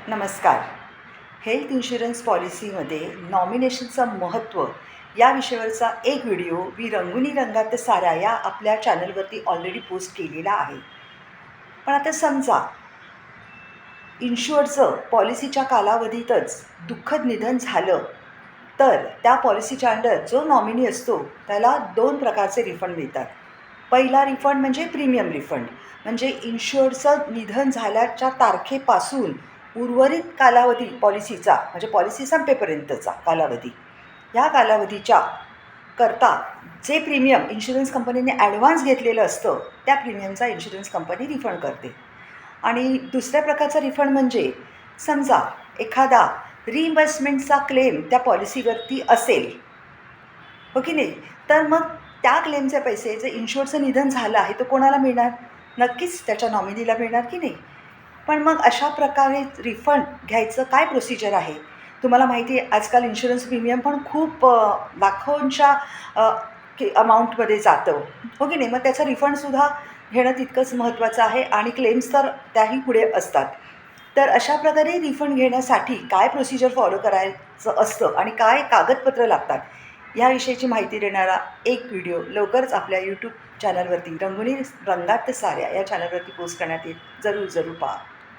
नमस्कार. Health insurance पॉलिसीमध्ये नॉमिनेशनचं महत्त्व या विषयावरचा एक व्हिडिओ मी रंगुनी रंगात साऱ्या या आपल्या चॅनलवरती ऑलरेडी पोस्ट केलेला आहे. पण आता समजा इन्शुअरचं पॉलिसीच्या कालावधीतच दुःखद निधन झालं, तर त्या पॉलिसीच्या अंडर जो नॉमिनी असतो त्याला 2 प्रकारचे रिफंड मिळतात. पहिला रिफंड म्हणजे प्रीमियम रिफंड. म्हणजे इन्शुअरचं निधन झाल्याच्या तारखेपासून उर्वरित कालावधी पॉलिसीचा, म्हणजे पॉलिसी संपेपर्यंतचा कालावधी, ह्या कालावधीच्या करता जे प्रीमियम इन्शुरन्स कंपनीने ॲडव्हान्स घेतलेलं असतं त्या प्रीमियमचा इन्शुरन्स कंपनी रिफंड करते. आणि दुसऱ्या प्रकारचा रिफंड म्हणजे समजा एखादा रिइम्बर्समेंटचा क्लेम त्या पॉलिसीवरती असेल, हो की नाही, तर मग त्या क्लेमचे पैसे जे इन्शुअरचं निधन झालं आहे तो कोणाला मिळणार? नक्कीच त्याच्या नॉमिनीला मिळणार की नाही. पण मग अशा प्रकारे रिफंड घ्यायचं काय प्रोसिजर आहे? तुम्हाला माहिती आहे आजकाल इन्शुरन्स प्रीमियम पण खूप लाखोंच्या अमाऊंटमध्ये जातं, हो की नाही. मग त्याचं रिफंडसुद्धा घेणं तितकंच महत्त्वाचं आहे आणि क्लेम्स तर त्याही पुढे असतात. तर अशा प्रकारे रिफंड घेण्यासाठी काय प्रोसिजर फॉलो करायचं असतं आणि काय कागदपत्रं लागतात, ह्याविषयीची माहिती देणारा एक व्हिडिओ लवकरच आपल्या यूट्यूब चॅनलवरती रंगुनी रंगात साऱ्या या चॅनलवरती पोस्ट करण्यात येईल. जरूर पहा.